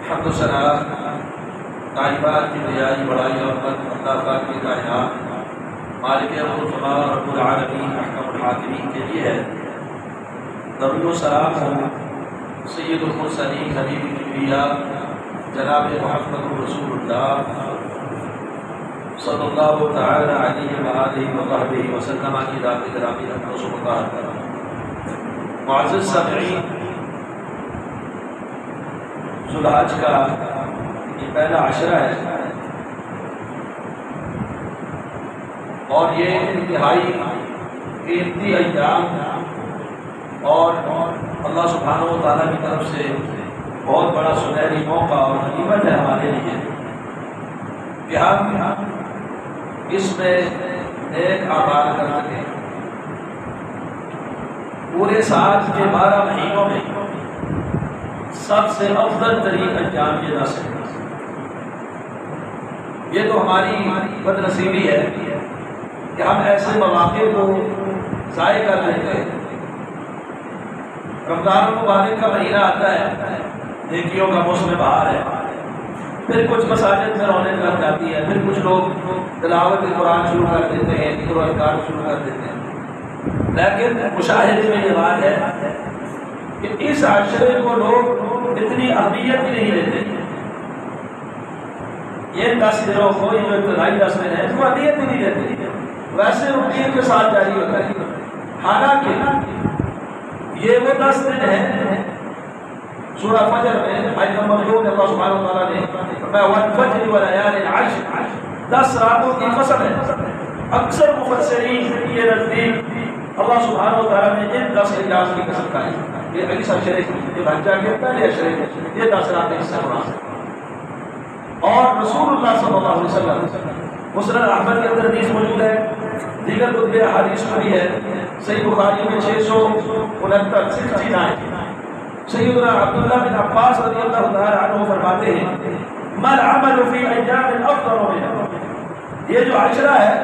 حمد و ثنا کائنات کی بجائی بڑائی اور اللہ پاک کی کائنات مالک السماء رب العالمین احکم الحاکمین کے لیے ہے۔ درود و سلام ہو سید المرسلین حبیب الانبیاء جناب محمد رسول اللہ صلی اللہ تعالی علیہ وآلہ وصحبہ وسلم کی ذات گرامی رحمت و برکات۔ معزز سامعین، ذو الحج کا یہ پہلا عشرہ ہے اور یہ انتہائی قیمتی ایام اور اللہ سبحانہ و تعالیٰ کی طرف سے بہت بڑا سنہری موقع اور غنیمت ہے ہمارے لیے کہ ہم اس میں نیک اعمال کر سکیں۔ پورے سال کے 12 مہینوں میں سب سے افضل ترین ایام یہ 10 ہے۔ یہ تو ہماری بد نصیبی ہے کہ ہم ایسے مواقع کو ضائع کر لیتے ہیں۔ رمضان المبارک کا مہینہ آتا ہے، نیکیوں کا موسم بہار ہے، پھر کچھ مساجد میں رونق لگ جاتی ہے، پھر کچھ لوگ تلاوت قرآن شروع کر دیتے ہیں، ذکر و اذکار شروع کر دیتے ہیں، لیکن مشاہدے میں یہ بات ہے کہ اس عشرے کو لوگ اتنی اہمیت ہی نہیں دیتے۔ یہ 10 دنوں کو، یہ جو ابتدائی 10 دن ہے، وہ اہمیت ہی نہیں دیتے، ویسے روٹین کے ساتھ جاری ہوتا ہے۔ حالانکہ یہ وہ 10 دن ہیں سورہ فجر میں آیت نمبر 2 میں اللہ سبحانہ و تعالیٰ نے فرمایا والفجر ولیال عشر، 10 راتوں کی قسم ہے۔ اکثر مفسرین یہ نزدیک اللہ سبحانہ و تعالیٰ نے ان 10 ایام کی قسم کھائی، یہ اس عشرے کی، یہ حجہ کے پہلے عشرے کے یہ 10 راتیں اس سے مراد ہیں۔ اور رسول اللہ صلی اللہ علیہ وسلم مسند احمد کے اندر حدیث موجود ہے، دیگر کتب احادیث میں بھی ہے، صحیح بخاری میں 669 سیدنا عبداللہ بن عباس رضی اللہ تعالی عنہ فرماتے ہیں ما العمل فی ایام افضل منها، یہ جو عشرہ ہے،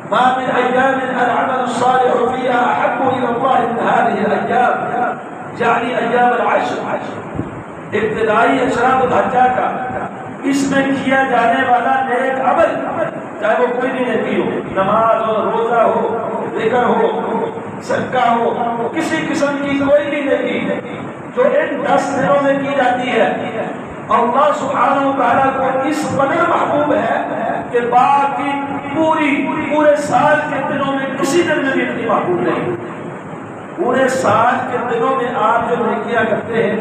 ما من ایام العمل الصالح فیها احب الى اللہ من هذه الايام، یعنی ایام العشر، ابتدائی عشرہ الحجہ کا اس میں کیا جانے والا نیک عمل، چاہے وہ کوئی بھی نیکی ہو، نماز ہو، روزہ ہو، ذکر ہو، صدقہ ہو، کسی قسم کی کوئی بھی نیکی جو ان 10 دنوں میں کی جاتی ہے، اللہ سبحانہ و تعالیٰ کو اس قدر محبوب ہے کہ باقی پورے سال کے دنوں میں کسی دن میں بھی اتنی محبوب نہیں۔ پورے سال کے دنوں میں آپ جو نیکیاں کرتے ہیں،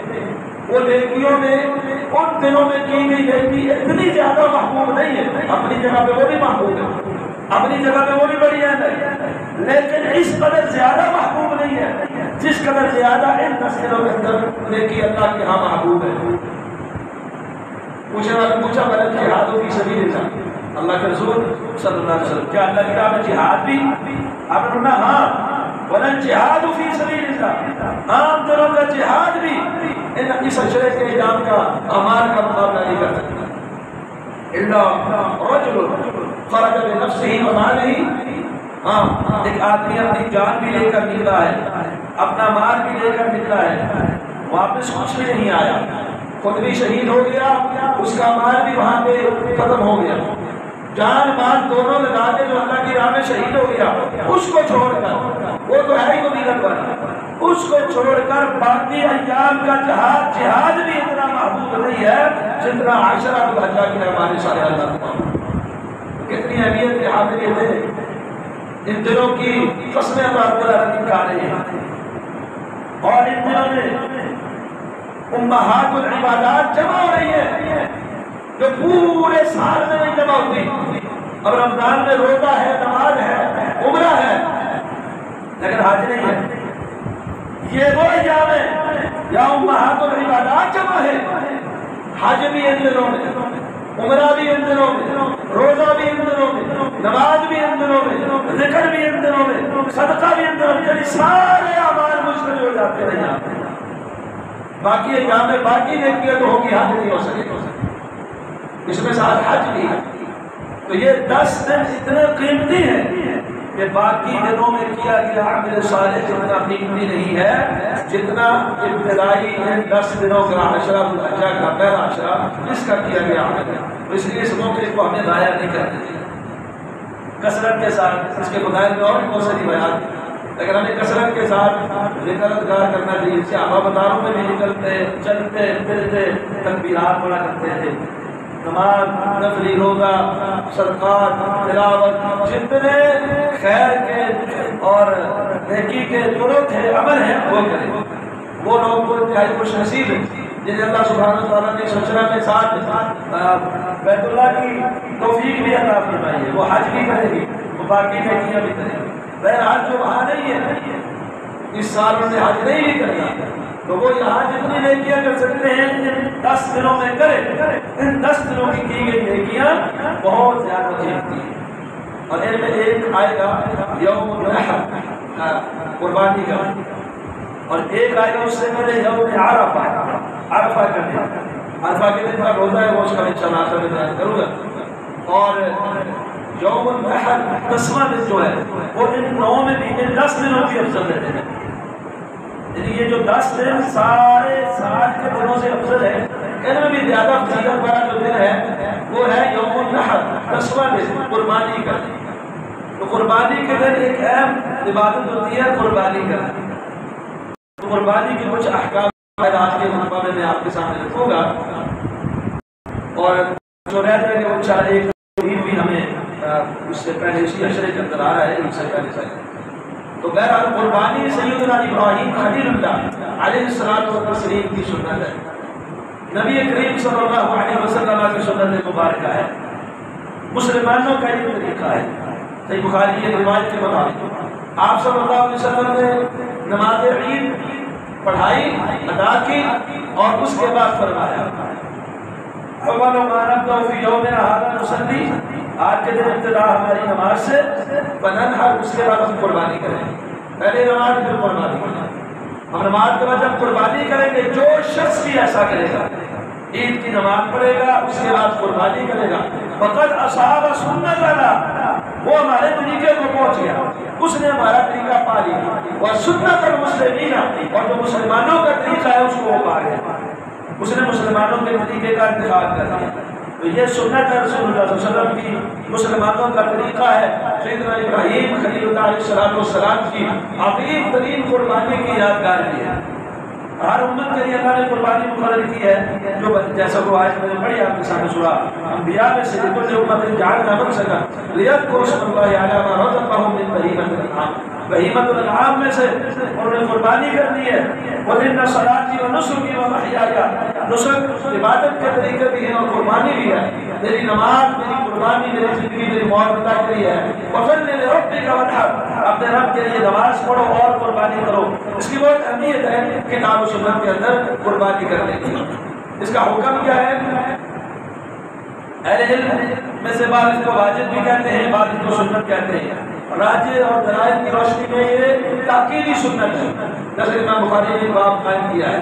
وہ نیکیوں میں ان دنوں میں کی گئی نیکی اتنی زیادہ محبوب نہیں ہے۔ اپنی جگہ پہ وہ بھی محبوب ہے، اپنی جگہ پہ وہ بھی بڑی ہے، لیکن اس قدر زیادہ محبوب نہیں ہے جس قدر زیادہ ان 10 دنوں کے اندر نیکی اللہ کے ہاں محبوب ہے۔ پوچھا بلد جہاد فی سبیل اللہ، اللہ کے رسول صلی اللہ علیہ وسلم، کیا اللہ کی راہ میں جہاد بھی؟ آپ نے فرمایا ہاں، ولن جہاد فی سبیل اللہ، عام دنوں کا جہاد بھی ان اس عشرے کے ایام کا اعمال کا مقابلہ نہیں کر سکتا۔ الا رجل خرج بنفسه وماله، ہاں ایک آدمی اپنی جان بھی لے کر نکلا ہے، اپنا مال بھی لے کر نکلا ہے، واپس کچھ بھی نہیں آیا، خود بھی شہید ہو گیا، اس کا مال بھی وہاں پہ ختم ہو گیا، جان مال دونوں لگا کے جو اللہ کی راہ میں شہید ہو گیا، اس کو چھوڑ کر، وہ تو ہے ہی غنیمت والا، اس کو چھوڑ کر باقی ایام کا جہاد بھی اتنا محبوب نہیں ہے جتنا عشرہ الحجہ کی ہمارے سارے اللہ کو۔ کتنی اہمیت کے حامل تھے، ان دنوں کی قسمیں اللہ رب العالمین کھا رہے ہیں، اور ان دنوں میں امہات العبادات جمع ہو رہی ہے جو پورے سال میں نہیں جمع ہوتی۔ اب رمضان میں روزہ ہے، نماز ہے، عمرہ ہے، لیکن حج نہیں ہے۔ یہ وہ ایام ہے یا امہات العبادات جمع ہے، حج بھی ان دنوں میں، عمرہ بھی ان دنوں میں، روزہ بھی ان دنوں میں، نماز بھی ان دنوں میں، ذکر بھی ان دنوں میں، صدقہ بھی ان دنوں میں، یعنی سارے اعمال مشتمل ہو جاتے ہیں یہاں پہ۔ باقی ایام میں باقی نیکیاں تو ہوگی، حج نہیں ہو سکے، اس میں ساتھ حج بھی ہے۔ تو یہ 10 دن اتنے قیمتی ہیں کہ باقی دنوں میں کیا گیا عمل صالح جتنا قیمتی نہیں ہے جتنا ابتدائی 10 دنوں کا عشرہ الحجہ کا پہلا عشرہ اس کا کیا گیا عمل ہے. تو اس لیے اس موقع کو ہمیں ضائع نہیں کرنا چاہیے کثرت کے ساتھ. اس کے فضائل میں اور بھی بہت ساری بیان ہے لیکن ہمیں کثرت کے ساتھ ذکر اذکار کرنا چاہیے. صحابہ بازاروں میں بھی نکلتے چلتے پھرتے تکبیرات پڑھا کرتے تھے. نماز نفلی روزہ صدقات تلاوت جتنے خیر کے اور نیکی کے طرق ہے عمل ہیں وہ کریں. وہ لوگ کو انتہائی خوش نصیب ہیں جنہیں اللہ سبحانہ وتعالیٰ نے سلسلہ کے ساتھ بیت اللہ کی توفیق بھی عطا فرمائی ہے. وہ حج بھی کرے گی وہ باقی نیکیاں بھی کرے گی. بہرحال جو وہاں نہیں ہے اس سال انہیں حج نہیں بھی کرنا تو وہ یہاں جتنی نیکیاں کر سکتے ہیں ان 10 دنوں میں کرے. ان 10 دنوں کی گئی نیکیاں بہت زیادہ قیمتی ہیں. اور ان میں ایک آئے گا یوم النحر قربانی کا اور ایک آئے گا اس سے پہلے یوم عرفہ عرفہ کا دن. عرفہ کے دن کا روزہ ہے وہ اس کا انشاءاللہ آخر میں بیان کروں گا. اور یوم النحر 10واں دن جو ہے وہ ان 9 میں بھی ان 10 دنوں کی افضل رہتے ہیں. یعنی یہ جو 10 دن سارے سال کے دنوں سے افضل ہے ان میں بھی زیادہ فضیلت والا جو دن ہے وہ ہے یوم النحر 10واں دن قربانی کا. تو قربانی کے دن ایک اہم عبادت ہوتی ہے قربانی کا. تو قربانی کے کچھ احکام آج کے خطبہ میں آپ کے سامنے رکھوں گا اور جو رہ جائے گا وہ چاہے ایک بھی ہمیں اس سے پہلے اسی عشرے کے اندر آ رہا ہے اس سے پہلے سے. تو بہرحال قربانی سیدنا ابراہیم خلیل اللہ علیہ الصلوۃ والتسلیم کی سنت ہے. نبی کریم صلی اللہ علیہ وسلم کی سنت مبارکہ ہے. مسلمانوں کا یہ طریقہ ہے. صحیح بخاری کی روایت کے مطابق آپ صلی اللہ علیہ وسلم نے نماز عید پڑھائی ادا کی اور اس کے بعد فرمایا اول ما نبدأ فی یومنا ھذا نصلی آج کے دن ابتدا ہماری نماز سے فننحر اس کے بعد ہم قربانی کریں. پہلے نماز پھر قربانی کریں. ہم نماز کے بعد جب قربانی کریں گے جو شخص بھی ایسا کرے گا عید کی نماز پڑھے گا اس کے بعد قربانی کرے گا فقد اصاب سنتنا وہ ہمارے طریقے کو پہنچ گیا اس نے ہمارا طریقہ پا لیا. اور سنت المسلمین اور جو مسلمانوں کا طریقہ ہے اس کو وہ پا گیا. اس نے مسلمانوں کے طریقے کا انتخاب کر دیا. تو یہ سنت ہے رسول اللہ صلی اللہ علیہ وسلم کی مسلمانوں کا طریقہ ہے. سیدنا ابراہیم خلیل اللہ علیہ السلام کی عظیم ترین قربانی کی یادگار بھی ہے. ہر امت کے لیے اللہ نے قربانی مقرر کی ہے جو جیسا وہ آیت میں نے پڑھی آپ کے سامنے سنا انبیاء میں سے لکل امت جعلنا منسکا لیذکروا اسم اللہ علی ما رزقهم من بہیمۃ الانعام. بہیمۃ الانعام میں سے انہوں نے قربانی کرنی ہے. وَإِنَّ صَلَاتِي وَنُسُكِي وَمَحْيَايَ نسک عبادت کے طریقے بھی ہیں اور قربانی بھی ہے. میری نماز میری قربانی میری زندگی میری موت اللہ کے لیے ہے. وَصَلِّ لِرَبِّكَ وَانْحَرْ اپنے رب کے لیے نماز پڑھو اور قربانی کرو. اس کی بہت اہمیت ہے کتاب و سنت کے اندر قربانی کرنے کی. اس کا حکم کیا ہے؟ اہل علم میں سے بعض اس کو واجب بھی کہتے ہیں بعض اس کو سنت کہتے ہیں. راجے اور دلائل کی روشنی میں یہ تاکیدی سنت ہے. جیسے امام بخاری نے باب قائم کیا ہے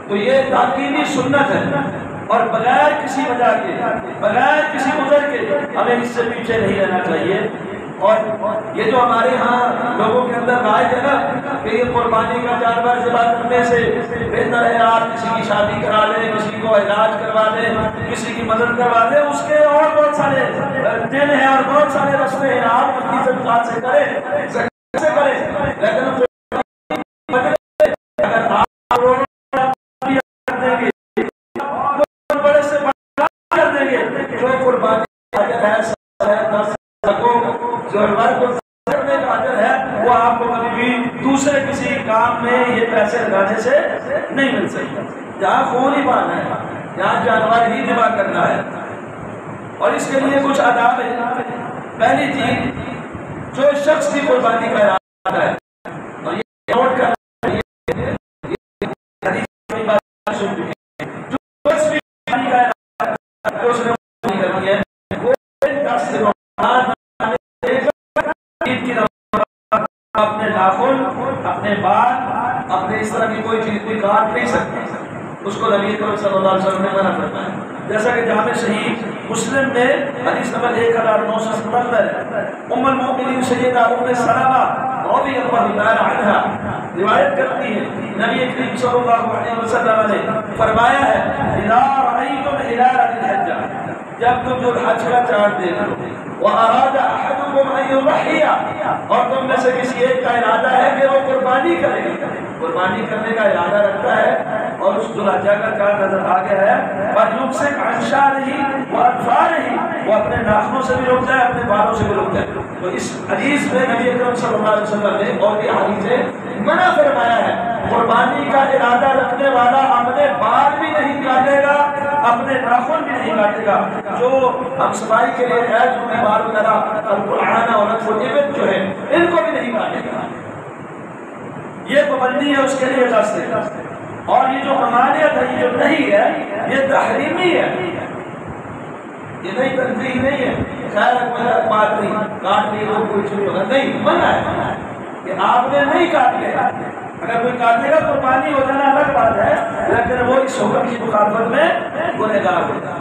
تو یہ تاکیدی سنت ہے اور بغیر کسی وجہ کے بغیر کسی عذر کے ہمیں اس سے پیچھے نہیں رہنا چاہیے. اور یہ جو ہمارے ہاں لوگوں کے اندر رائج ہے نا کہ یہ قربانی کا جانور ذبح کرنے سے بہتر ہے آپ کسی کی شادی کرا لیں کسی کو علاج کروا دیں کسی کی مدد کروا دیں اس کے اور بہت سارے دن ہیں اور بہت سارے رستے ہیں آپ اپنی صدقات سے کریں سے کریں لیکن اگر آپ دیں گے بڑے سے بڑا کر دیں گے جو قربانی ہے کرنے کا اجر ہے وہ آپ کو کبھی بھی دوسرے کسی کام میں یہ پیسے لگانے سے نہیں مل سکتا. جہاں خون ہی پانا ہے جہاں جانور ہی ذبح کرنا ہے. اور اس کے لیے کچھ آداب ہیں. پہلی چیز جو شخص کی قربانی کا ارادہ ہے اور یہ نوٹ کرنا اپنے ناخن اپنے بال اپنے اس طرح کی کوئی چیز بھی کاٹ نہیں سکتے. اس کو نبی کریم صلی اللہ علیہ وسلم نے منع فرمایا. جیسا کہ جامع صحیح مسلم میں حدیث نمبر 1977 ام المؤمنین سیدہ ام سلمہ رضی اللہ تعالی عنہا روایت کرتی ہے نبی کریم صلی اللہ علیہ وسلم نے فرمایا ہے اذا رأیتم ہلال ذی الحجہ، جب تم جو حج کا چاند دیکھو، واراد احدکم ان یضحی، اور تم میں سے کسی ایک کا ارادہ ہے کہ وہ قربانی کرے، قربانی کرنے کا ارادہ رکھتا ہے اور اس ذو الحجہ کا چاند نظر آ گیا ہے، فلیمسک عن شعرہ واظفارہ، وہ اپنے ناخنوں سے بھی رک جائے، اپنے بالوں سے بھی رک جائے. تو اس حدیث میں نبی اکرم صلی اللہ علیہ وسلم نے اور بھی حدیثیں منع فرمایا ہے قربانی کا ارادہ رکھنے والا اپنے بال بھی نہیں کاٹے گا، اپنے ناخن بھی نہیں کاٹے گا. جو ہم صفائی کے لیے ہے جو بھی بال وغیرہ القرآن اور نقش و عبد جو ہے ان کو بھی نہیں کاٹے گا. یہ پابندی ہے اس کے لیے 10 دن. اور یہ جو ممانعت ہے، یہ جو نہیں ہے، یہ تحریمی ہے، یہ نہیں تنظیم نہیں ہے. خیر کوئی بات نہیں، کاٹ لیے تو کوئی چوری ہوگا نہیں، منع ہے کہ آپ نے نہیں کاٹ لیا. اگر کوئی کاٹے گا قربانی ہو جانا الگ بات ہے، لیکن وہ اس حکم کی مخالفت میں گنہگار ہوگا.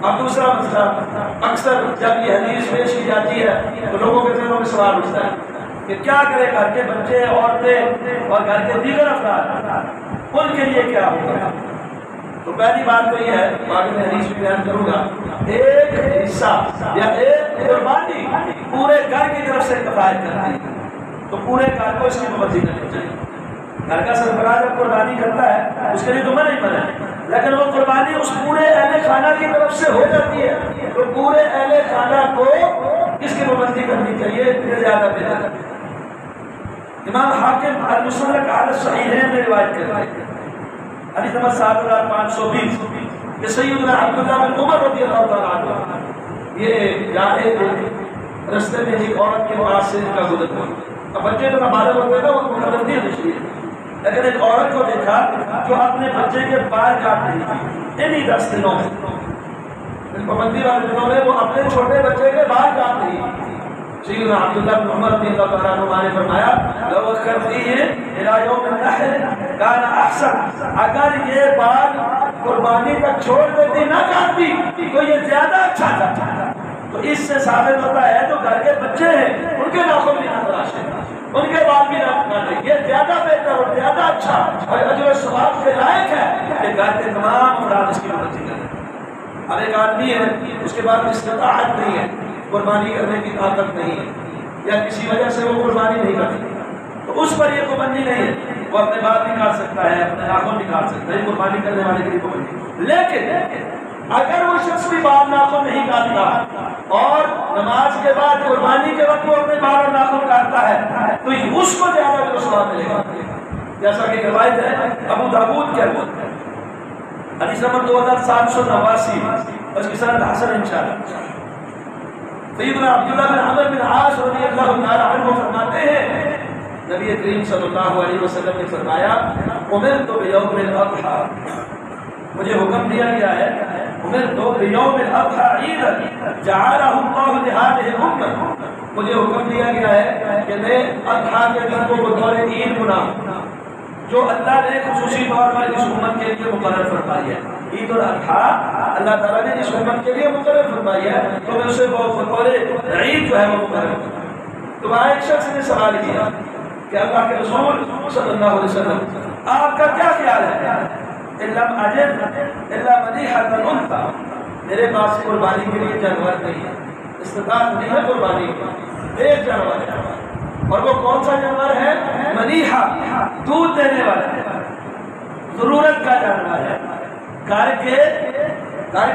اب دوسرا مسئلہ، اکثر جب یہ حدیث پیش کی جاتی ہے تو لوگوں کے ذہنوں میں سوال اٹھتا ہے کہ کیا کرے گھر کے بچے، عورتیں اور گھر کے دیگر افراد، ان کے لیے کیا ہوگا؟ تو پہلی بات تو یہ ہے، بعد میں حدیث بھی بیان کروں گا، ایک حصہ یا ایک قربانی پورے گھر کی طرف سے کفایت کرتی ہے، تو پورے گھر کو اس کی پابندی کرنی چاہیے. گھر کا سربراہ جب قربانی کرتا ہے اس کے لیے تو منع ہی منع ہے، لیکن وہ قربانی اس پورے اہل خانہ کی طرف سے ہو جاتی ہے تو پورے اہل خانہ کو اس کی پابندی کرنی چاہیے، اتنے زیادہ بہتر ہے. امام حاکم المستدرک علی الصحیحین میں روایت کرتے ہیں حدیث نمبر 7520 کہ سیدنا عبداللہ بن عمر رضی اللہ تعالیٰ عنہ یہ جا رہے تھے، رستے میں ایک عورت کے پاس سے ان کا گزر ہوا. اب بچے تو نابالغ ہوتے نا، وہ مقرر نہیں ہے، لیکن ایک عورت کو دیکھا جو اپنے بچے کے بال کاٹ رہی تھی انہی 10 دنوں میں، ان پابندی والے دنوں میں وہ اپنے چھوٹے بچے کے بال کاٹ رہی تھی. سیدنا عبداللہ بن عمر رضی اللہ تعالیٰ عنہ نے فرمایا لو اخرتیہ الی یوم النحر کان احسن، اگر یہ بال قربانی تک چھوڑ دیتی، نہ کاٹتی، تو یہ زیادہ اچھا تھا. تو اس سے ثابت ہوتا ہے جو گھر کے بچے ہیں ان کے ناخن بھی نہ تراشیں، ان کے بال بھی نہ کاٹیں، یہ زیادہ بہتر اور زیادہ اچھا اور اجر و ثواب کے لائق ہے کہ گھر کے تمام افراد اس کی پابندی کریں. اب ایک آدمی ہے اس کے بعد استطاعت نہیں ہے، قربانی کرنے کی طاقت نہیں ہے، یا کسی وجہ سے وہ قربانی نہیں کرتی، تو اس پر یہ پابندی نہیں ہے. وہ اپنے بال بھی کاٹ سکتا ہے، اپنے ناخن بھی کاٹ سکتا ہے، قربانی کرنے والے کے لیے پابندی. لیکن اگر وہ شخص بھی بال ناخن نہیں کاٹتا اور نماز کے بعد قربانی کے وقت وہ اپنے بال اور ناخن کاٹتا ہے تو اس کو زیادہ اجر و ثواب ملے گا. جیسا کہ روایت ہے ابو داؤد کے اندر حدیث نمبر 2789 اس کی سند حسن انشاءاللہ. سیدنا عبداللہ بن عمر بن عاص رضی اللہ تعالی عنہ فرماتے ہیں نبی کریم صلی اللہ علیہ وسلم نے فرمایا امرت بیوم الاضحی، مجھے حکم دیا گیا ہے، امرت بیوم الاضحی عیدا جعلہ اللہ لہذہ الامہ، مجھے حکم دیا گیا ہے کہ میں اضحیٰ کے دن کو بطور عید مناؤں جو اللہ نے خصوصی طور پر اس امت کے لیے مقرر فرمائی ہے. عید الاضحیٰ اللہ تعالیٰ نے اس امت کے لیے مقرر فرمائی ہے تو میں اسے بطور عید جو ہے وہ مقرر کرتا ہوں. تو وہاں ایک شخص نے سوال کیا کہ اللہ کے رسول صلی اللہ علیہ وسلم آپ کا کیا خیال ہے؟ اِلَّمْ أَجِدْ إِلَّا مَدِيحَةً أُنْثَىٰ، میرے پاس قربانی کے لیے جانور نہیں ہے، استطاعت نہیں ہے قربانی کی، ایک جانور ہے اور وہ کون سا جانور ہے؟ مدیحہ، دودھ دینے والا، ضرورت کا جانور ہے. گھر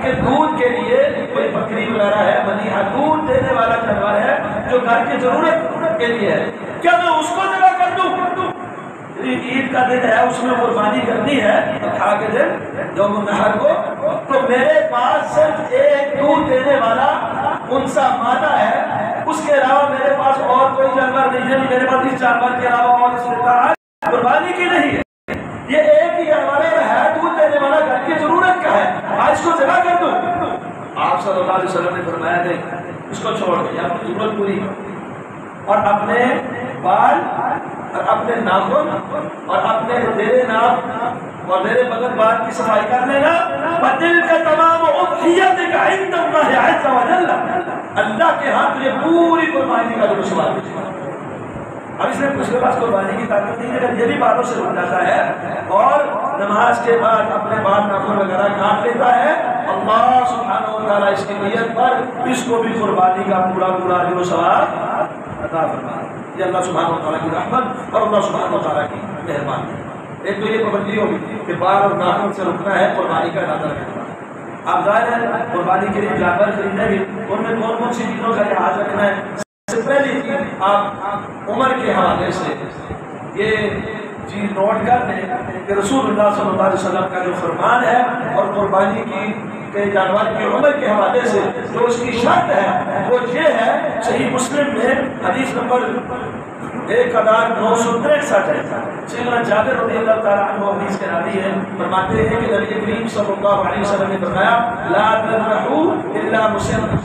کے دودھ کے لیے کوئی بکری وغیرہ ہے، مدیحہ دودھ دینے والا جانور ہے جو گھر کی ضرورت کے لیے ہے. کیا میں اس کو ذبح کر دوں؟ عید کا دن ہے، اس میں قربانی کرنی ہے اضحیٰ کے دن یوم النحر کو، تو میرے پاس صرف ایک دودھ دینے والا انثیٰ مادہ ہے، اس کے علاوہ میرے پاس اور کوئی جانور نہیں ہے، میرے پاس اس جانور کے علاوہ اور استطاعت قربانی کی نہیں ہے. یہ ایک ہی جانور ہے دودھ دینے والا، گھر کی ضرورت کا ہے، آج اس کو ذبح کر دوں؟ آپ صلی اللہ علیہ وسلم نے فرمایا نہیں، اس کو چھوڑ دیں، اپنی ضرورت پوری اور اپنے بال اور اپنے ناخن اور اپنے زیر ناف اور میرے بغل بات کی صفائی کر لینا. بدل کا تمام اضحیت کا عند اللہ عز و جل, اللہ کے ہاں تجھے پوری قربانی کا جو سوال ہے. اب اس میں کچھ کے پاس قربانی کی طاقت نہیں ہے, یہ بھی باتوں سے رک جاتا ہے اور نماز کے بعد اپنے بال ناخن وغیرہ کاٹ لیتا ہے. اللہ سبحانہ و تعالیٰ اس کی نیت پر اس کو بھی قربانی کا پورا پورا اجر و ثواب عطا فرمائے. یہ اللہ سبحانہ و تعالیٰ کی رحمت اور اللہ سبحانہ و تعالیٰ کی مہربانی ہے. ایک تو یہ پابندی ہوگی کہ بال اور ناخن سے رکنا ہے, قربانی کا ارادہ رکھنا ہے. آپ ظاہر ہے قربانی کے لیے جانور خریدیں گے, ان میں کون کون سی چیزوں کا لحاظ رکھنا ہے. سب سے پہلی چیز آپ عمر کے حوالے سے یہ چیز نوٹ کر دیں کہ رسول اللہ صلی اللہ علیہ وسلم کا جو فرمان ہے اور قربانی کی جانور کی عمر کے حوالے سے جو اس کی شرط ہے وہ یہ ہے. صحیح مسلم میں حدیث نمبر 1963 ہے. سیدنا جابر رضی اللہ تعالیٰ عنہ حدیث کے راوی ہیں, فرماتے ہیں کہ نبی کریم صلی اللہ علیہ وسلم نے فرمایا لا تذبحوا الا مسنہ,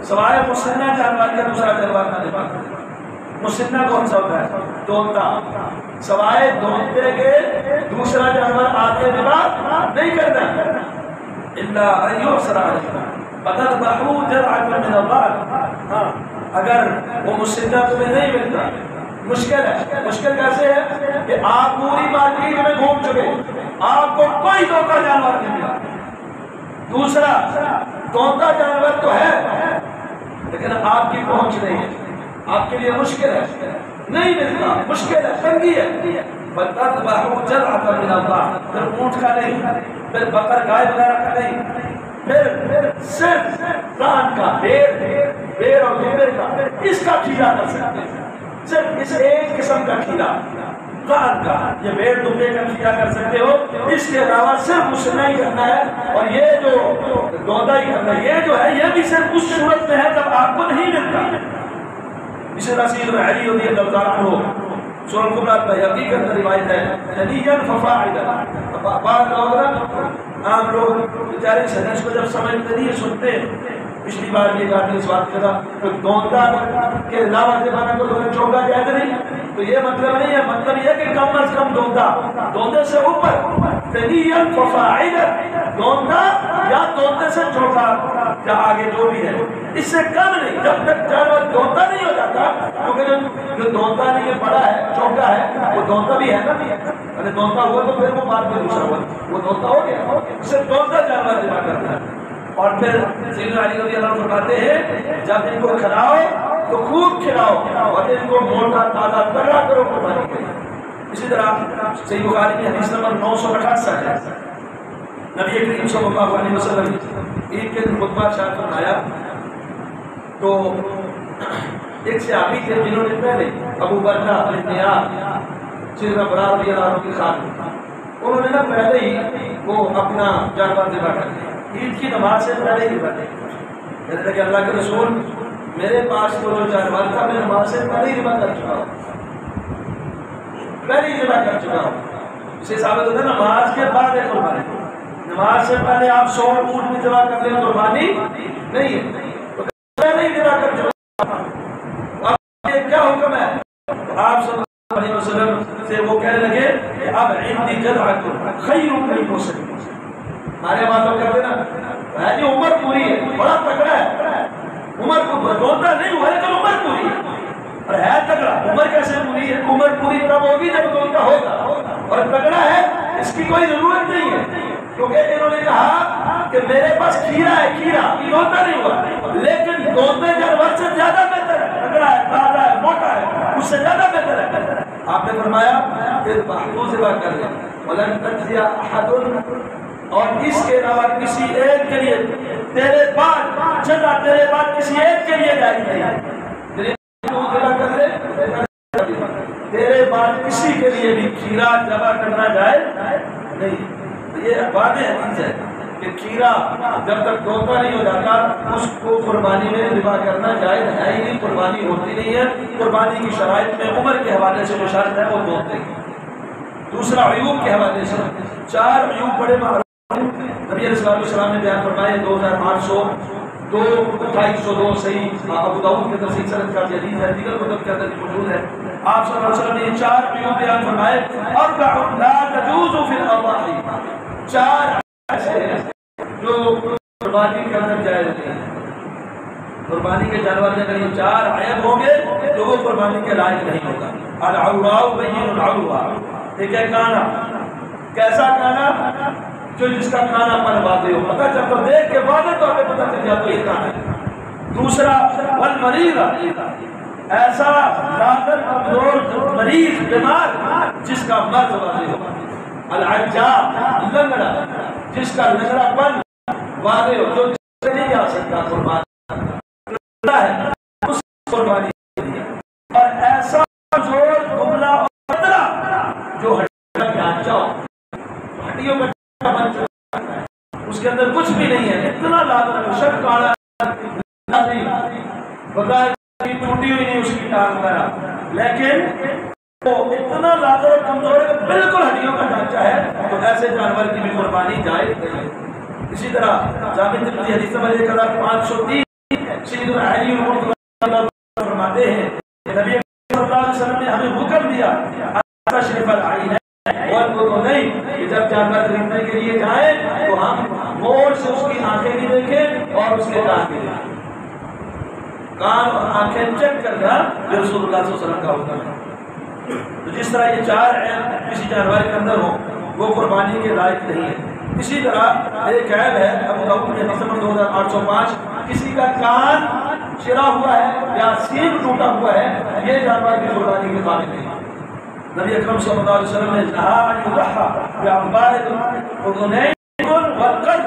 سوائے مسنہ جانور کا دوسرا جانور نہ ذبح کرنا. مسنہ کون سا ہوتا ہے؟ دونتا. سوائے دونتے کے دوسرا جانور آپ نے ذبح نہیں کرنا. الا ان یعصر علیکم فتذبحوا جرعۃ من اللہ. ہاں اگر وہ مسنہ تمہیں نہیں ملتا, مشکل ہے. مشکل کیسے ہے کہ آپ پوری مارکیٹ میں گھوم چکے, آپ کو کوئی دونتا جانور نہیں ملا. دوسرا دونتا جانور تو ہے لیکن آپ کی پہنچ نہیں ہے, آپ کے لیے مشکل ہے, نہیں ملتا, مشکل ہے, تنگی ہے. فتذبحوا جرعۃ من اللہ, پھر اونٹ کا نہیں, پھر بکر گائے وغیرہ کا نہیں, پھر صرف ران کا, بیر اور دمبے کا, اس کا کھیرا کر سکتے ہیں. صرف اس ایک قسم کا کھیرا ران کا, یہ بیر دمبے کا کھیرا کر سکتے ہو. اس کے علاوہ صرف مسنہ ہی کرنا ہے. اور یہ جو دوندا ہی کرنا ہے, یہ جو ہے یہ بھی صرف اس صورت میں ہے جب آپ کو نہیں ملتا. اسے رسول علی رضی اللہ تعالیٰ عنہ سورہ کبریٰ بہقی کے اندر روایت ہے جلیجن ففاعلا. بعض لوگ عام لوگ بیچارے اس حدیث کو جب سمجھتے نہیں سنتے, پچھلی بار یہ بات اس بات کا کہ دوندا کے علاوہ زبانہ کو چوکا جائز نہیں, تو یہ مطلب نہیں ہے. مطلب یہ کہ کم از کم دوندے سے اوپر جلیجن ففاعلا, دوندا یا دوندے سے چوکا یا آگے جو بھی ہے, اس سے کم نہیں. جب تک جانور دوندا نہیں ہو جاتا, کیونکہ جو دوندا نہیں پڑا ہے چوکا ہے وہ دوندا بھی ہے نا, اگر دوندا ہوا تو پھر وہ بعد میں دوسرا ہوا, وہ دوندا ہو گیا. اسے دوندا جانور ذبح کرنا ہے. اور پھر سیدنا علی رضی اللہ عنہ فرماتے ہیں جب ان کو کھلاؤ تو خوب کھلاؤ اور ان کو موٹا تازہ تگڑا کرو قربانی کے لیے. اسی طرح صحیح بخاری کی حدیث نمبر 968 ہے. نبی کریم صلی اللہ علیہ وسلم عید کے دن خطبہ ارشاد فرمایا تو ایک صحابی تھے جنہوں نے پہلے ابو بردہ بن عیاض سیدنا براء رضی اللہ عنہ کی خادم, انہوں نے نا پہلے ہی وہ اپنا جانور ذبح کر دیا, عید کی نماز سے پہلے ہی ذبح کیا. کہتے ہیں کہ اللہ کے رسول میرے پاس تو جو جانور تھا میں نماز سے پہلے ہی ذبح کر چکا ہوں, پہلے ہی ذبح کر چکا ہوں. اسے ثابت ہوتا ہے نماز کے بعد ہے قربانی, نماز سے پہلے آپ 100 اونٹ بھی ذبح کر لیں قربانی نہیں ہے, تو پہلے ہی ذبح کر چکا. اب یہ کیا حکم ہے؟ آپ صلی اللہ علیہ وسلم سے وہ کہنے لگے کہ اب عندی جذعۃ خیر من مسلم. ہمارے باتوں کہتے نا ہے جی عمر پوری ہے, بڑا تگڑا ہے, عمر کو دوندا نہیں ہوا لیکن عمر پوری ہے اور ہے تگڑا. عمر کیسے پوری ہے؟ عمر پوری تب ہوگی جب دوندا ہوگا, اور تگڑا ہے اس کی کوئی ضرورت نہیں ہے, کیونکہ انہوں نے کہا کہ میرے پاس کھیرا ہے, کھیرا دوندا نہیں ہوا لیکن دونتے جانور سے زیادہ بہتر ہے, تگڑا ہے, تازہ ہے, موٹا ہے, اس سے زیادہ بہتر ہے. آپ نے فرمایا کہ محفوظ ذبح کر لیں ولن تجزی احد, اور اس کے علاوہ کسی ایک کے لیے تیرے بعد جگہ تیرے بعد کسی ایک کے لیے جائز نہیں. ذبح کر لے, تیرے بعد کسی کے لیے بھی کھیرا ذبح کرنا جائز نہیں. یہ واضح حدیث ہے کہ کھیرا جب تک دوندا نہیں ہو جاتا اس کو قربانی میں ذبح کرنا جائز ہے ہی نہیں, قربانی ہوتی نہیں ہے. قربانی کی شرائط میں عمر کے حوالے سے جو شرط ہے وہ دونتے کی. دوسرا عیوب کے حوالے سے 4 عیوب بڑے معروف نبی علیہ السلام نے بیان فرمائے 2800 2802 صحیح ابو داؤد کے اندر صحیح سند کا حدیث ہے، دیگر کتب کے اندر موجود ہے۔ آپ صلی اللہ علیہ وسلم نے یہ 4 عیوب بیان فرمائے، اربع لا تجوز فی الاضاحی، 4 ایسے ہیں جو قربانی کے اندر جائز نہیں ہے۔ قربانی کے جانور میں اگر یہ 4 عیب ہوں گے تو وہ قربانی کے لائق نہیں ہوگا۔ العوراء بین العوراء، ایک ہے کانا، کیسا کانا؟ جو جس کا کانا پر واضح ہو، پتہ جب تو دیکھ کے واضح طور پہ پتہ چل جاتا ہے یہ کانا ہے۔ دوسرا والمریض، ایسا لاغر کمزور مریض بیمار جس کا مرض واضح ہو۔ العجا، لنگڑا، جس کا لنگڑا پن واضح ہو، جو نہیں آ سکتا قربانی ہے اس قربانی کے لیے۔ اور ایسا کمزور دبلا اور پتلا جو ہڈیوں کا ڈھانچہ ہو، ہڈیوں کا بن چکا ہے، اس کے اندر کچھ بھی نہیں ہے، اتنا لاغر شک کالا نہیں، بغیر ٹوٹی ہوئی نہیں اس کی ٹانگ وغیرہ، لیکن وہ اتنا لاغر اور کمزور ہے بالکل ہڈیوں کا ڈھانچہ ہے، تو ایسے جانور کی بھی قربانی جائز نہیں ہے۔ اسی طرح جامع ترمذی حدیث نمبر 1503 سیدنا علی فرماتے ہیں کہ نبی صلی اللہ علیہ وسلم نے ہمیں حکم دیا تشریف العین والأذنین، کہ جب جانور خریدنے کے لیے جائیں تو ہم غور سے اس کی آنکھیں بھی دیکھیں اور اس کے کان بھی دیکھیں۔ کان اور آنکھیں چیک کرنا یہ رسول اللہ صلی اللہ علیہ وسلم کا حکم ہے۔ تو جس طرح یہ 4 عیب کسی جانور کے اندر ہو وہ قربانی کے لائق نہیں ہے۔ اسی طرح ایک عیب ہے ابو داؤد میں حدیث نمبر 2805، کسی کا کان چرا ہوا ہے یا سینگ ٹوٹا ہوا ہے، یہ جانور کی قربانی کے قابل نہیں ہے۔ نبی اکرم صلی اللہ علیہ وسلم نے کہا ان یضحى بأنبار الأذنین والقلب،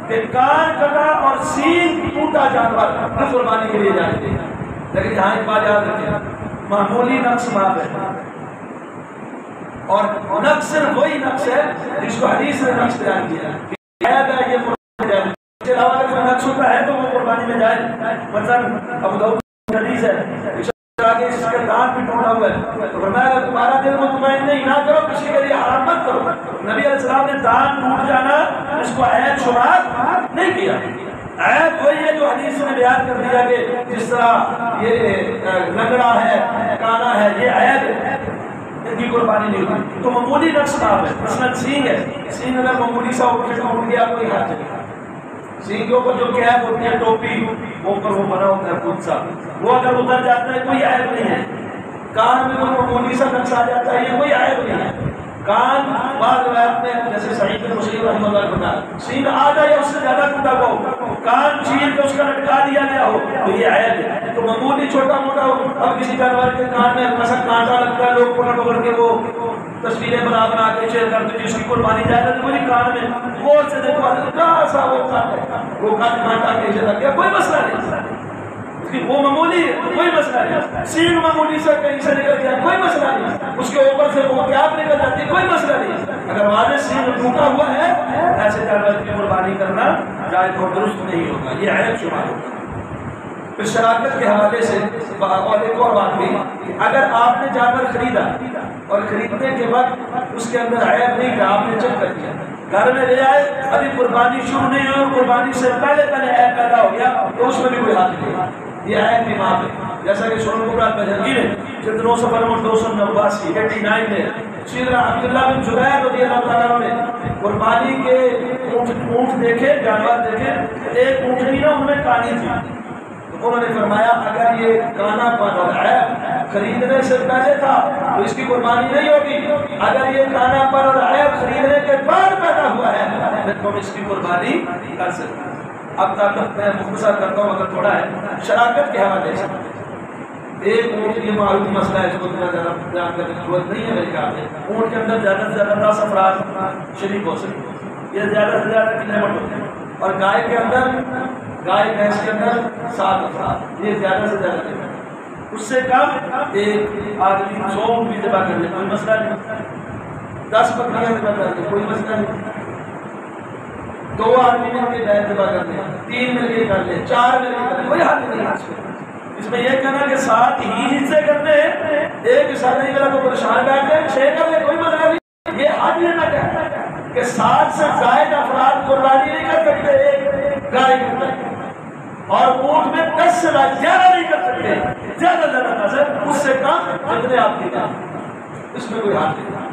کہ کان کٹا اور سینگ ٹوٹا جانور قربانی کے لیے جائیں گے۔ لیکن یہاں ایک بات یاد رکھیں، معمولی نقص معاف ہے، اور نقص صرف وہی نقص ہے جس کو حدیث نے نقص بیان کیا ہے، یہ قربانی جائز۔ اس کے علاوہ اگر کوئی نقص ہوتا ہے تو وہ قربانی میں جائز۔ مثلا ابو داؤد کی حدیث ہے کہ اس کا دانت بھی ٹوٹا ہوا ہے، تو فرمایا اگر تمہارا دل مطمئن نہیں نہ کرو، کسی کے لیے حرام مت کرو۔ نبی علیہ السلام نے دانت ٹوٹ جانا اس کو عیب شمار نہیں کیا۔ عیب وہی ہے جو حدیث نے بیان کر دیا کہ جس طرح یہ لنگڑا ہے، کانا ہے، یہ عیب ہے، ان کی قربانی نہیں ہوتی۔ تو معمولی نقص معاف ہے۔ مثلا سینگ ہے، سینگ اگر معمولی سا اوپر سے ٹوٹ گیا کوئی حرج نہیں۔ سینگ کے اوپر جو کیپ ہوتی ہے، ٹوپی، وہ اوپر وہ بنا ہوتا ہے خود سا، وہ اگر اتر جاتا ہے کوئی عیب نہیں ہے۔ کان میں کوئی معمولی سا نقص آ جاتا ہے، یہ کوئی عیب نہیں ہے۔ کان بعض روایت میں جیسے صحیح بن مسلم رحمہ اللہ نے بتایا سینگ آ جائے یا اس سے زیادہ ٹوٹا ہوا ہو، کان چیر کے اس کا لٹکا دیا گیا ہو تو یہ عیب ہے۔ تو معمولی چھوٹا موٹا ہو، اب کسی جانور کے کان میں مثلا کانٹا لگتا ہے، لوگ پکڑ پکڑ کے وہ تصویریں بنا کے شیئر کرتے ہیں، اس کی قربانی جائے تو مجھے کان میں غور سے دیکھو کہاں سا وہ کانٹا کیسے لگ گیا، کوئی مسئلہ نہیں، وہ معمولی ہے، کوئی مسئلہ نہیں۔ سینگ معمولی سے کہیں سے نکل گیا کوئی مسئلہ نہیں، اس کے اوپر سے وہ کیپ نکل جاتی ہے کوئی مسئلہ نہیں۔ اگر واضح سینگ ٹوٹا ہوا ہے ایسے جانور کی قربانی کرنا جائز اور درست نہیں ہوگا، یہ عیب شمار ہوگا۔ پھر شراکت کے حوالے سے اور ایک اور بات بھی، اگر آپ نے جانور خریدا اور خریدنے کے وقت اس کے اندر عیب نہیں تھا، آپ نے چیک کر دیا، گھر میں لے آئے، ابھی قربانی شروع نہیں ہوئی، قربانی سے پہلے عیب پیدا ہو گیا تو اس میں بھی کوئی حق نہیں، یہ عیب بھی معاف ہے۔ جیسا کہ سنن کبریٰ بہقی میں جلد 9 صفحہ نمبر 289 89 میں سیدنا عبداللہ بن زبیر رضی اللہ تعالیٰ عنہ نے قربانی کے اونٹ دیکھے، جانور دیکھے، ایک اونٹنی نا ان میں کانی تھی، تو انہوں نے فرمایا اگر یہ کانا پن اور عیب خریدنے سے پہلے تھا تو اس کی قربانی نہیں ہوگی، اگر یہ کانا پن اور عیب خریدنے کے بعد پیدا ہوا ہے پھر تم اس کی قربانی کر سکتے ہیں۔ اب تک میں مختصر کرتا ہوں اگر تھوڑا ہے شراکت کے حوالے سے، ایک اونٹ یہ معروف مسئلہ ہے، اس کو زیادہ بیان کرنے کی ضرورت نہیں ہے میرے خیال میں۔ اونٹ کے اندر زیادہ سے زیادہ 10 افراد شریک ہو سکتے ہیں، یہ زیادہ سے زیادہ کی لمٹ ہوتی ہے، اور گائے کے اندر، گائے بھینس کے اندر 7 افراد، یہ زیادہ سے زیادہ لمٹ ہے۔ اس سے کم ایک آدمی 100 اونٹ بھی ذبح کر لے کوئی مسئلہ نہیں، 10 بکریاں ذبح کر لے کوئی مسئلہ نہیں، 2 آدمی مل کے بیل ذبح کر لیں، 3 مل کے کر لیں، 4 مل کے کر لیں، کوئی حق نہیں ہے اس میں۔ یہ کہنا کہ 7 ہی حصے کرنے ہیں، ایک حصہ نہیں ملا تو پریشان بیٹھ جائیں، 6 کر لیں کوئی مسئلہ نہیں۔ یہ حق لینا کہتا ہے کہ 7 سے زائد افراد قربانی نہیں کر سکتے ایک گائے کے اندر، سے زیادہ نہیں کر سکتے، زیادہ زیادہ نظر اس سے کم جتنے آپ کی کام، اس میں کوئی حال نہیں۔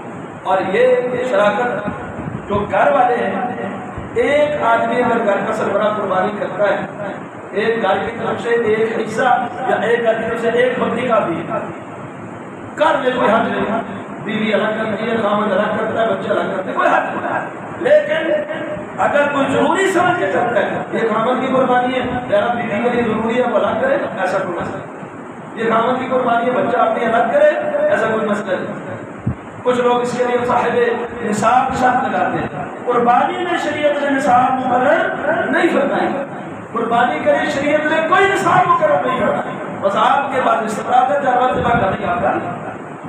اور یہ شراکت جو گھر والے ہیں، ایک آدمی اگر گھر کا سربراہ قربانی کرتا ہے، ایک گھر کی طرف سے ایک حصہ یا ایک گھر کی طرف سے ایک بکری کا بھی کر لے، کوئی حد نہیں، بیوی الگ کرتی ہے، خامد الگ کرتا ہے، بچے الگ کرتے ہیں، کوئی حد نہیں۔ لیکن اگر کوئی ضروری سمجھ کے کرتا ہے، یہ خامد کی قربانی ہے، میرا بیوی کے لیے ضروری ہے وہ الگ کرے، ایسا کوئی مسئلہ نہیں۔ یہ خامد کی قربانی ہے، بچہ اپنی الگ کرے، ایسا کوئی مسئلہ نہیں۔ کچھ لوگ اس کے لیے صاحب نصاب کی شرط لگاتے ہیں، قربانی میں شریعت نے نصاب مقرر نہیں فرمائی، قربانی کے لیے شریعت نے کوئی نصاب مقرر نہیں فرمائی، بس آپ کے بعد استطاعت ہے جانور ذبح کرنے کا،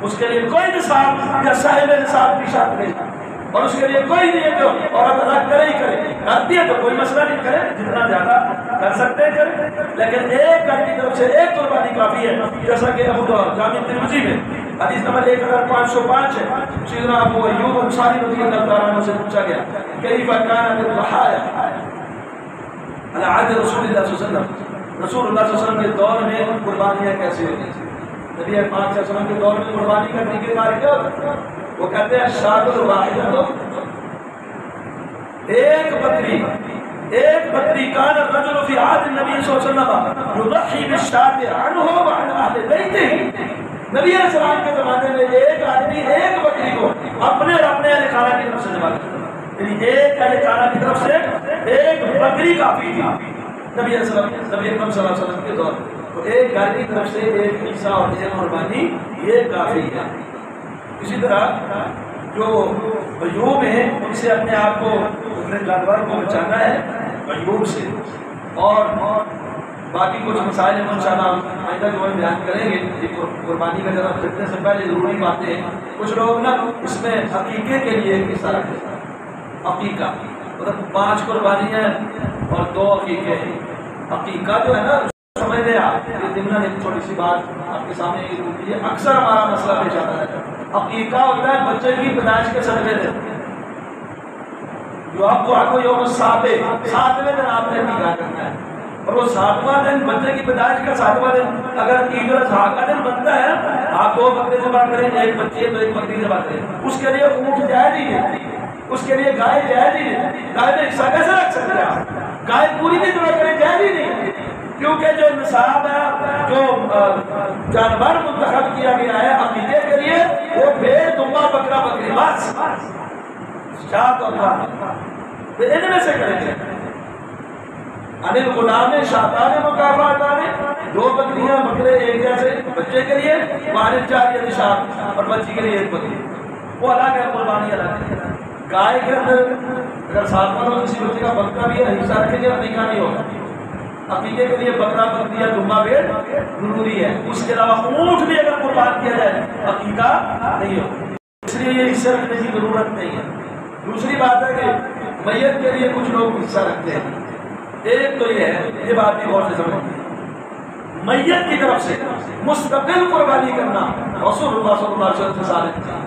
اس کے لیے کوئی نصاب یا صاحب نصاب کی شرط نہیں، اور اس کے لیے کوئی نہیں ہے کہ عورت الگ کرے ہی کرے، کرتی ہے تو کوئی مسئلہ نہیں، کرے جتنا زیادہ کر سکتے ہیں کرے، لیکن ایک گھر کی طرف سے ایک قربانی کافی ہے، جیسا کہ ابو داؤد جامع ترمذی میں حدیث نمبر 1505 ہے، سیدنا ابو ایوب انصاری رضی اللہ تعالیٰ عنہ سے پوچھا گیا کیف کان الضحایا علی عہد رسول اللہ صلی اللہ علیہ وسلم، رسول اللہ صلی اللہ علیہ وسلم کے دور میں قربانیاں کیسی ہوتی ہیں؟ نبی پاک صلی اللہ علیہ وسلم کے دور میں قربانی کا طریقہ کار کیا ہوتا ہے؟ وہ کہتے ہیں الشاۃ الواحدۃ، ایک بکری کان الرجل فی عہد النبی صلی اللہ علیہ وسلم یضحی بالشاۃ عنہ وعن اہل بیتہ، نبی علیہ السلام کے زمانے میں ایک آدمی ایک بکری کو اپنے اور اپنے اہل خانہ کی طرف سے ذبح کرتا تھا، یعنی ایک اہل خانہ کی طرف سے ایک بکری کافی تھی نبی اکرم صلی اللہ علیہ وسلم کے دور میں، تو ایک گھر کی طرف سے ایک حصہ اور ایک قربانی یہ کافی ہے۔ اسی طرح جو عیوب ہیں ان سے اپنے آپ کو، اپنے جانور کو بچانا ہے عیوب سے، اور باقی کچھ مسائل ہیں انشاءاللہ ہم آئندہ جو بیان کریں گے۔ یہ قربانی کا ذرا کرنے سے پہلے ضروری باتیں ہیں، کچھ لوگ نا اس میں عقیقے کے لیے ایک حصہ رکھتے ہیں، عقیقہ مطلب 5 قربانیاں اور 2 عقیقے ہیں۔ عقیقہ جو ہے نا سمجھ لیں آپ، یہ ضمن ایک چھوٹی سی بات آپ کے سامنے یہ اکثر ہمارا مسئلہ پیش آتا ہے، عقیقہ ہوتا ہے بچے کی پیدائش کے صدقے دن، جو آپ کو یوم 7ویں دن آپ نے عقیقہ کرنا ہے، اور وہ 7واں دن بچے کی پیدائش کا 7واں دن اگر عید الاضحیٰ کا دن بنتا ہے، آپ 2 بکرے ذبح کریں، ایک بچی ہے تو ایک بکری ذبح کریں، اس کے لیے اونٹ جائز ہی ہے، اس کے لیے گائے جائز ہی ہے، گائے میں حصہ کیسے رکھ سکتے ہیں آپ؟ گائے پوری نہیں ذبح کریں، جائز ہی نہیں، کیونکہ جو نصاب ہے، جو جانور منتخب کیا گیا ہے عقیقے کے لیے، وہ بھیڑ، دمبا، بکرا، بکری، بس شاط اور ان میں سے کریں گے۔ انل غلام شاطان مکافاتان، 2 بکریاں بکرے ایک جیسے بچے کے لیے، وانل جاریہ شاط، اور بچی کے لیے ایک بکری، وہ الگ ہے، قربانی الگ ہے۔ گائے کے اندر اگر 7واں روز کسی بچے کا بکرا بھی ہے، حصہ رکھیں گے، عقیقہ نہیں ہوگا۔ عقیقے کے لیے بکرا، بکری یا دمبا، بھیڑ ضروری ہے، اس کے علاوہ اونٹ بھی اگر قربان کیا جائے عقیقہ نہیں ہوگا، اس لیے یہ حصہ رکھنے کی ضرورت نہیں ہے۔ دوسری بات ہے کہ میت کے لیے کچھ لوگ حصہ رکھتے ہیں، ایک تو یہ ہے، یہ بات بھی غور سے سمجھیں، میت کی طرف سے مستقل قربانی کرنا رسول اللہ صلی اللہ علیہ وسلم سے ثابت ہے۔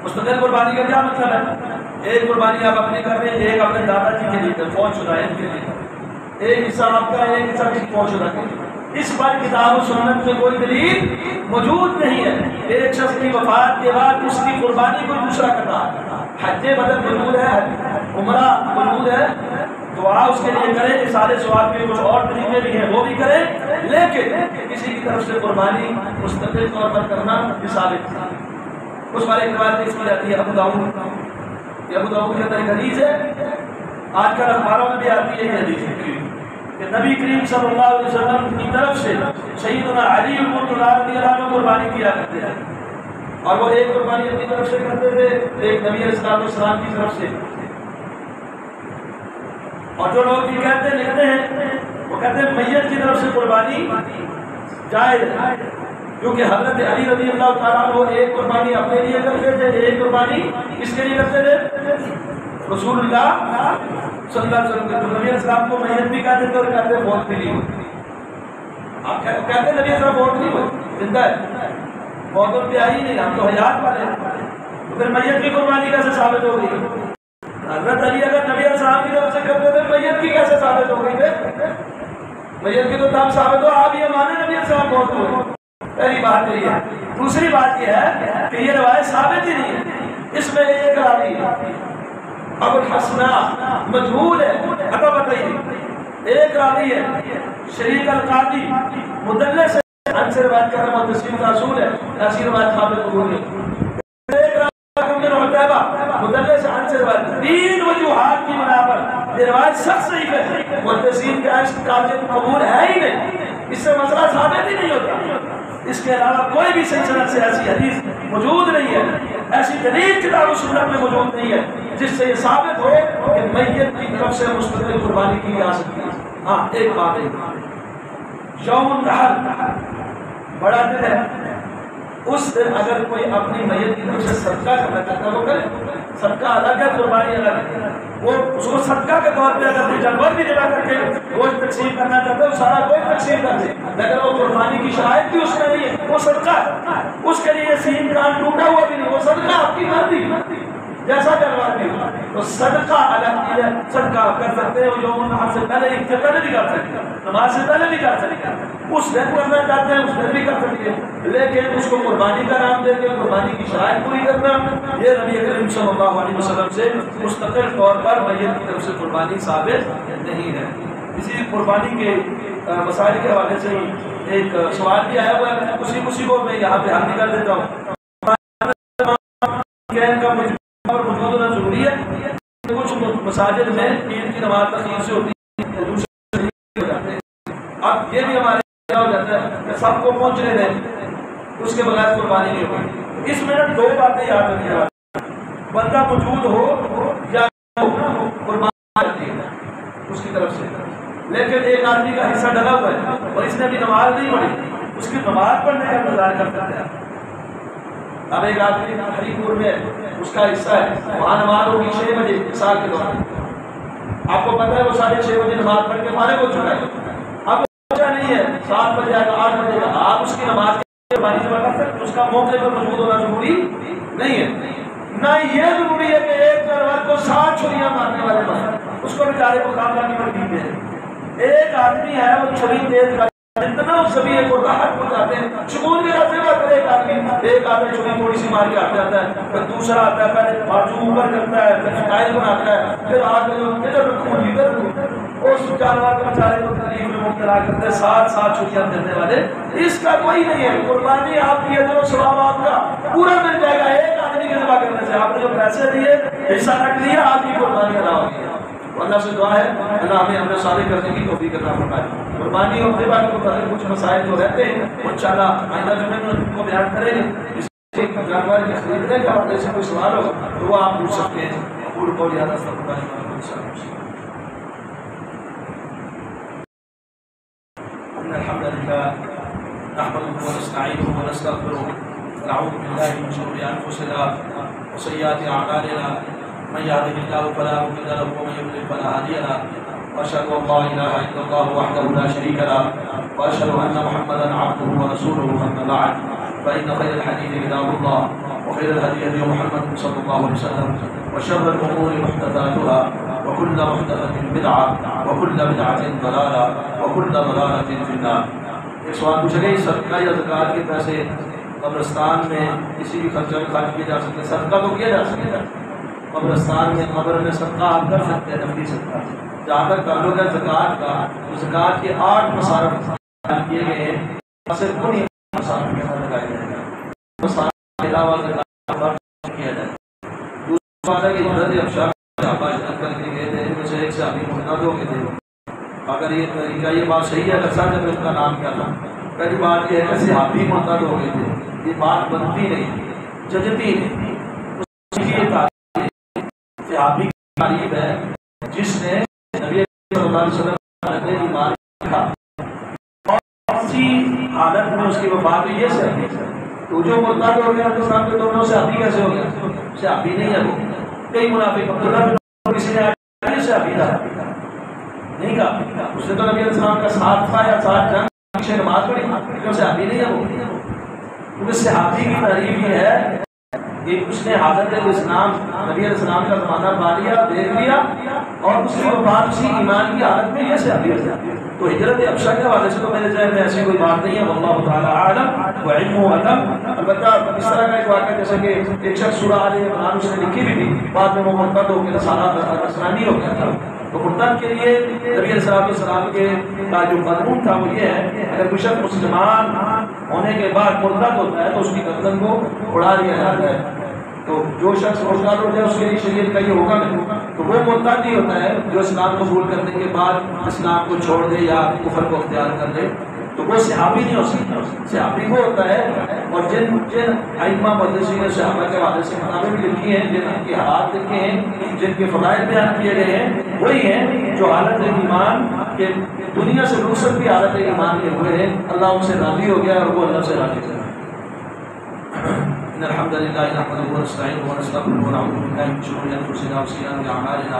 مستقل قربانی کا کیا مطلب ہے؟ ایک قربانی آپ اپنی کر رہے ہیں، ایک اپنے دادا جی کے لیے، فوج شدہ ہے ان کے لیے، ایک حصہ آپ کا ہے، ایک حصہ کسی فوج شدہ کے لیے۔ اس پر کتاب و سنت میں کوئی دلیل موجود نہیں ہے۔ ایک شخص کی وفات کے بعد اس کی قربانی کوئی دوسرا کرتا ہے، حج بدل موجود ہے، عمرہ موجود ہے، دعا اس کے لیے کریں، ارسال ثواب کے کچھ اور طریقے بھی ہیں وہ بھی کریں، لیکن کسی کی طرف سے قربانی مستقل طور پر کرنا یہ ثابت ہے۔ اس پر ایک روایت پیش کی جاتی ہے ابو داؤد کے اندر ایک حدیث ہے، آج کل اخباروں میں بھی آتی ہے یہ حدیث کہ نبی کریم صلی اللہ علیہ وسلم کی طرف سے سیدنا علی رضی اللہ عنہ قربانی کیا کرتے ہیں، اور وہ ایک قربانی اپنی طرف سے کرتے تھے، ایک نبی علیہ السلام کی طرف سے۔ اور جو لوگ یہ کہتے لکھتے ہیں وہ کہتے ہیں میت کی طرف سے قربانی جائز ہے، کیونکہ حضرت علی رضی اللہ تعالیٰ عنہ ایک قربانی اپنے لیے کرتے تھے، ایک قربانی کس کے لیے کرتے تھے؟ رسول اللہ صلی اللہ علیہ وسلم کے۔ تو نبی علیہ السلام کو میت بھی کہتے تھے اور کہتے ہیں موت بھی نہیں ہوئی، آپ کہتے ہیں نبی علیہ السلام موت نہیں ہوئی، زندہ ہے، موت ان پہ آئی نہیں، ہم تو حیات والے ہیں، تو پھر میت کی قربانی کیسے ثابت ہو گئی؟ حضرت علی اگر نبی علیہ السلام کی طرف سے کرتے تھے، میت کی کیسے ثابت ہو گئی؟ میت کی تو تب ثابت ہو آپ یہ مانے نبی صلی اللہ علیہ وسلم موت ہوئے، پہلی بات تو یہ ہے۔ دوسری بات یہ ہے کہ یہ روایت ثابت ہی نہیں ہے، اس میں ایک راوی ابو الحسناء مجہول ہے، اتا بتائیے ایک راوی ہے شریک القاضی مدلس ہے، ان سے روایت کر رہا مدلسین کا اصول ہے، ایسی روایت ثابت قبول ہے۔ ایک راوی من عتیبہ مدلس ہے، ان سے روایت، تین وجوہات کی بنا پر یہ روایت سخت صحیح ہے، مدلسین کا قابل قبول ہے ہی نہیں، اس سے مسئلہ ثابت ہی نہیں ہوتا۔ اس کے علاوہ کوئی بھی صحیح سند سے ایسی حدیث موجود نہیں ہے، ایسی دلیل کتاب و سنت میں موجود نہیں ہے جس سے یہ ثابت ہو کہ میت کی طرف سے مستقل قربانی کی جا سکتی ہے۔ ہاں ایک بات ہے، یوم النحر بڑا دن ہے، اس دن اگر کوئی اپنی میت کی طرف سے صدقہ کرنا چاہتا ہے وہ کرے، صدقہ الگ ہے، قربانی الگ ہے۔ وہ اس کو صدقہ کے طور پہ اگر کوئی جانور بھی جلا کر کے گوشت تقسیم کرنا چاہتا ہے وہ سارا گوشت تقسیم کر دے، لیکن وہ قربانی کی شرائط بھی اس میں نہیں ہے، وہ صدقہ ہے، اس کے لیے سین کان ٹوٹا ہوا بھی نہیں، وہ صدقہ آپ کی مرضی جیسا جانور بھی ہو، تو صدقہ الگ چیز ہے، صدقہ کر سکتے ہیں، وہ یوم النحر سے پہلے ایک سے پہلے بھی کر سکتے ہیں، نماز سے پہلے بھی کر سکتے ہیں، اس دن کرنا چاہتے ہیں اس دن بھی کر سکتے ہیں، لیکن اس کو قربانی کا نام دے کے قربانی کی شرائط پوری کرنا یہ نبی کریم صلی اللہ علیہ وسلم سے مستقل طور پر میت کی طرف سے قربانی ثابت نہیں ہے۔ اسی قربانی کے مسائل کے حوالے سے ایک سوال بھی آیا ہوا ہے، اسی کو میں یہاں پہ حل کر دیتا ہوں۔ موجود ہونا ضروری ہے، کچھ مساجد میں عید کی نماز تخیر سے ہوتی ہے، دوسرے ہو جاتے ہیں، اب یہ بھی ہمارے کیا ہو جاتا ہے کہ سب کو پہنچنے دیں، اس کے بغیر قربانی نہیں ہوگی۔ اس میں دو باتیں یاد رکھیے گا، بندہ موجود ہو یا قربانی اس کی طرف سے، لیکن ایک آدمی کا حصہ ڈلا ہوا ہے اور اس نے بھی نماز نہیں پڑھی، اس کی نماز پڑھنے کا انتظار کر سکتے ہیں۔ اب ایک آدمی ہری پور میں اس کا حصہ ہے، وہاں نماز ہوگی 6 بجے مثال کے طور پر، آپ کو پتا ہے وہ 6:30 بجے نماز پڑھ کے فارغ ہو چکا ہے، اب پہنچا نہیں ہے، 7 بجے آئے گا 8 بجے گا، آپ اس کی نماز کے بارے میں کر سکتے، اس کا موقع پر موجود ہونا ضروری نہیں ہے۔ نہ یہ ضروری ہے کہ ایک جانور کو 7 چھریاں مارنے والے مارے، اس کو بیچارے کو کام کرنے پر دیتے ہیں۔ ایک آدمی ہے وہ چھری تیز کر اتنا اس زمین کو راحت ہو جاتے ہیں، سکون کے راستے پر ایک آدمی چھری تھوڑی سی مار کے ہٹ جاتا ہے، پھر دوسرا آتا ہے، پہلے بازو اوپر کرتا ہے، پھر اسٹائل بناتا ہے، پھر ادھر اس جانور کے بیچارے کو تکلیف میں مبتلا کرتے ہیں، 7 چھریاں دینے والے، اس کا کوئی نہیں ہے۔ قربانی آپ کی اجر و ثواب آپ کا پورا مل جائے گا ایک آدمی کے ذبح کرنے سے، آپ نے جو پیسے دیے حصہ رکھ لیا، آپ کی قربانی ادا ہوگی۔ اللہ سے دعا ہے اللہ ہمیں عمل صالح کرنے کی توفیق عطا فرمائے۔ قربانی اور ذبح کے متعلق کچھ مسائل جو رہتے ہیں انشاءاللہ آئندہ جمعے میں ان کو بیان کریں گے۔ اس جانور کے خریدنے کے حوالے سے کوئی سوال ہو تو وہ آپ پوچھ سکتے ہیں۔ اقول قولی ھذا استغفر اللہ ان الحمد لله نحمده ونستعينه ونستغفره ونعوذ بالله من شرور انفسنا وسيئات اعمالنا من يهده الله فلا مضل له ومن يضلل فلا هادي له واشهد ان لا اله الا الله وحده لا شريك له واشهد ان محمدا عبده ورسوله اما بعد فان خير الحديث كتاب الله وخير الهدي هدي محمد صلى الله عليه وسلم وشر الامور محدثاتها وكل محدثة بدعة وكل بدعة ضلالة وكل ضلالة في النار۔ ایک سوال پوچھا گیا صدقہ یا زکوٰۃ کے پیسے قبرستان میں کسی بھی خرچہ میں خرچ کیے جا سکتے ہیں؟ صدقہ تو کیا جا سکتا ہے قبرستان میں، قبر میں صدقہ آپ کر سکتے ہیں، نفلی صدقہ۔ جہاں تک تعلق ہے زکوٰۃ کا، تو زکوٰۃ کے 8 مصارف کیے گئے ہیں، صرف انہیں مصارف کے ساتھ لگائے جائیں گے، مصارف کے علاوہ زکوٰۃ خرچ کیا جائے۔ دوسری بات ہے کہ حضرت افشار کر کے گئے تھے، ان میں سے ایک سے ابھی محتاط ہو گئے تھے۔ اگر یہ طریقہ یہ بات صحیح ہے اگر سچ ہے تو اس کا نام کیا تھا؟ پہلی بات یہ ہے کہ صحابی محتاط ہو گئے تھے، یہ بات بنتی نہیں، ججتی نہیں۔ اس کی یہ تعریف صحابی کی تعریف ہے جس نے نبی صلی اللہ علیہ وسلم نے ایمان رکھا اور اسی حالت میں اس کی وفات ہوئی۔ یہ صحابی تو جو مرتد ہو گیا تو سامنے دونوں صحابی کیسے ہو گیا؟ صحابی نہیں ہے وہ۔ کئی منافق عبداللہ بن کسی نے آیا سے ابھی نہیں کہا، اس نے تو نبی علیہ السلام کا ساتھ تھا یا ساتھ جنگ پیچھے نماز پڑھی، لیکن صحابی نہیں ہے وہ۔ کیونکہ صحابی کی تعریف یہ ہے کہ اس نے حالت اسلام نبی علیہ السلام کا زمانہ پا لیا، دیکھ لیا، اور اس کی وفات اسی ایمان کی حالت میں یہ صحابی ہو جاتی ہے۔ تو ہجرت ابشا کے حوالے سے تو میرے ذہن میں ایسی کوئی بات نہیں ہے، واللہ تعالیٰ اعلم وعلمہ اعلم۔ البتہ اس طرح کا ایک واقعہ جیسے کہ ایک شخص سورہ آل عمران اس نے لکھی بھی تھی، بعد میں وہ مرتد ہو کے نصرانی ہو گیا تھا۔ تو مرتد کے لیے نبی علیہ السلام کے کا جو قانون تھا وہ یہ ہے کہ اگر کوئی شخص مسلمان ہونے کے بعد مرتد ہوتا ہے تو اس کی گردن کو اڑا دیا جاتا ہے۔ تو جو شخص روزگار ہو جائے اس کے لیے شریعت کا یہ ہوگا نہیں، تو وہ مرتد ہی ہوتا ہے جو اسلام قبول کرنے کے بعد اسلام کو چھوڑ دے یا کفر کو اختیار کر دے، تو وہ صحابی نہیں ہو سکتا۔ صحابی وہ ہوتا ہے، اور جن ائمہ محدثین نے صحابہ کے حوالے سے کتابیں بھی لکھی ہیں، جن کے حالات لکھے ہیں، جن کے فضائل بیان کیے گئے ہیں، وہی ہیں جو حالت ایمان کے دنیا سے رخصت بھی حالت ایمان کے ہوئے ہیں، اللہ ان سے راضی ہو گیا اور وہ اللہ سے راضی ہو گیا۔ الحمد لله نحمده ونستعينه ونستغفره ونعوذ بالله من شرور انفسنا وسيئات اعمالنا